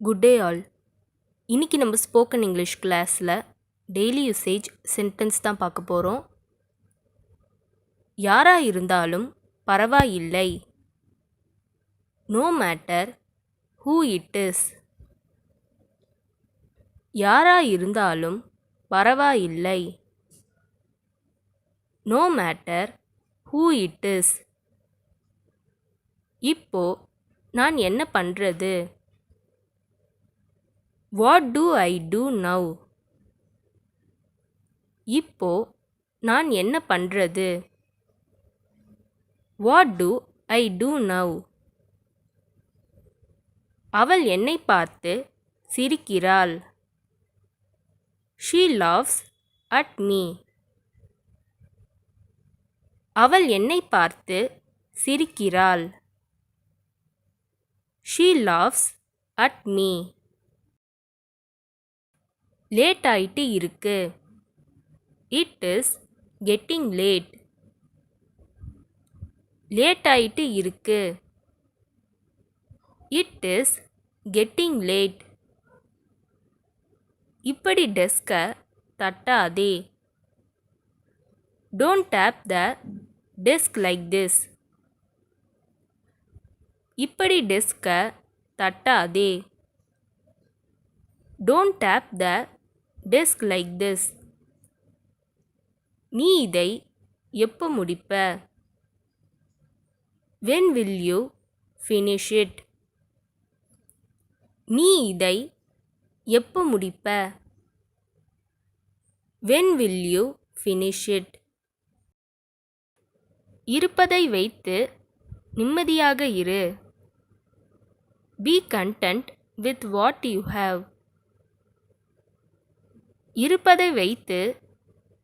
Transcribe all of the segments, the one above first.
Good day all. இன்னைக்கு நம்ம spoken English கிளாஸில் டெய்லி யூசேஜ் சென்டென்ஸ் தான் பார்க்க போகிறோம். யாரா இருந்தாலும் பரவாயில்லை. No matter who it is. யாரா இருந்தாலும் பரவாயில்லை. No matter who it is. இப்போ நான் என்ன பண்ணுறது? What do I do now? இப்போ நான் என்ன பண்ணுறது? What do I do now? அவள் என்னை பார்த்து சிரிக்கிறாள். She laughs at me. அவள் என்னை பார்த்து சிரிக்கிறாள். She laughs at me. Late ஆயிட்டு இருக்கு. It is getting late. Late ஆயிட்டு இருக்கு. It is getting late. இப்படி டெஸ்கை தட்டாதே. Don't tap the desk like this. இப்படி டெஸ்கை தட்டாதே. Don't tap the desk like this. நீ இதை எப்போ முடிப்ப? when will you finish it? நீ இதை எப்போ முடிப்ப? when will you finish it? இருப்பதை வைத்து நிம்மதியாக இரு. be content with what you have. இருப்பதை வைத்து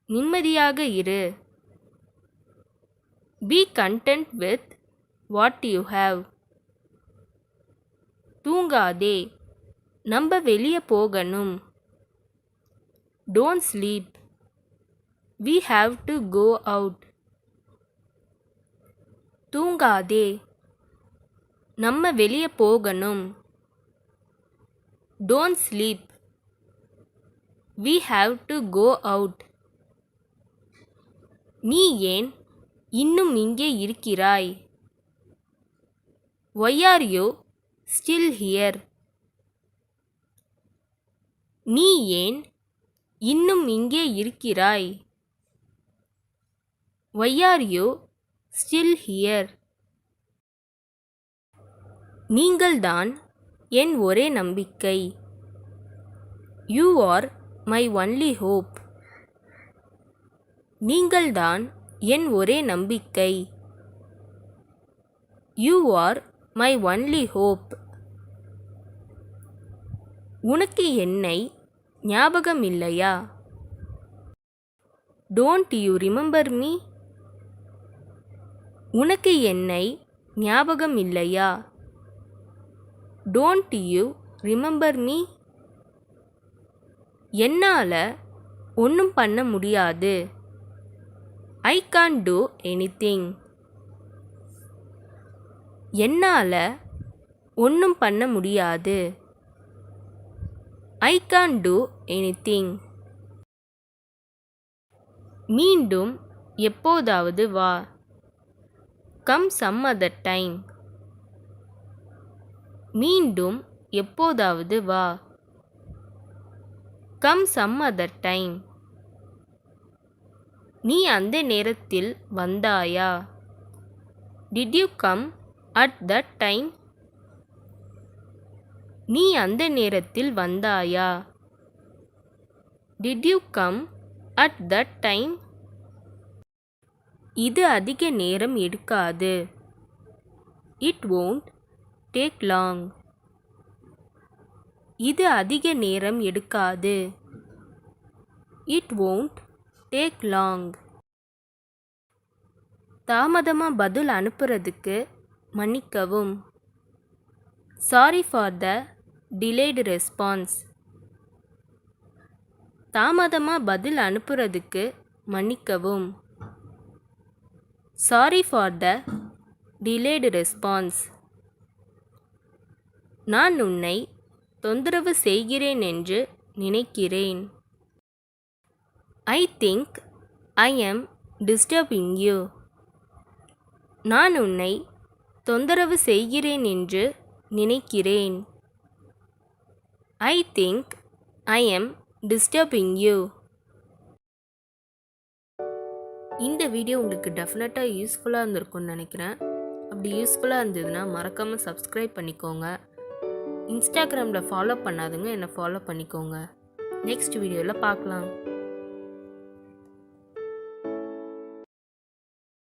நிம்மதியாக இரு. be content with what you have. தூங்காதே, நம்ம வெளியே போகணும். don't sleep, we have to go out. தூங்காதே, நம்ம வெளியே போகணும். don't sleep, we have to go out. நீ ஏன் இன்னும் இங்கே இருக்கிறாய்? why are you still here? நீ ஏன் இன்னும் இங்கே இருக்கிறாய்? why are you still here? நீங்கள்தான் என் ஒரே நம்பிக்கை. you are my only hope. நீங்கள்தான் என் ஒரே நம்பிக்கை. you are my only hope. உனக்கு என்னை ஞாபகம் இல்லையா? don't you remember me? உனக்கு என்னை ஞாபகம் இல்லையா? don't you remember me? என்னால ஒன்றும் பண்ண முடியாது. I can't do anything. என்னால ஒன்றும் பண்ண முடியாது. I can't do anything. மீண்டும் எப்போதாவது வா. come some other time. மீண்டும் எப்போதாவது வா. come some other time. நீ அந்த நேரத்தில் வந்தாயா? did you come at that time? நீ அந்த நேரத்தில் வந்தாயா? did you come at that time? இது அதிக நேரம் எடுக்காது. it won't take long. இது அதிக நேரம் எடுக்காது. it won't take long. தாமதமாக பதில் அனுப்புறதுக்கு மன்னிக்கவும். sorry for the delayed response. தாமதமாக பதில் அனுப்புறதுக்கு மன்னிக்கவும். sorry for the delayed response. நான் உன்னை தொந்தரவு செய்கிறேன் என்று நினைக்கிறேன். I think I am disturbing you. நான் உன்னை தொந்தரவு செய்கிறேன் என்று நினைக்கிறேன். I think I am disturbing you. இந்த வீடியோ உங்களுக்கு டெஃபினட்டாக யூஸ்ஃபுல்லாக இருந்திருக்கும்னு நினைக்கிறேன். அப்படி யூஸ்ஃபுல்லாக இருந்ததுன்னா மறக்காமல் சப்ஸ்கிரைப் பண்ணிக்கோங்க. இன்ஸ்டாகிராமில் ஃபாலோ பண்ணாதுங்க, என்னை ஃபாலோ பண்ணிக்கோங்க. நெக்ஸ்ட் வீடியோவில் பார்க்கலாம்.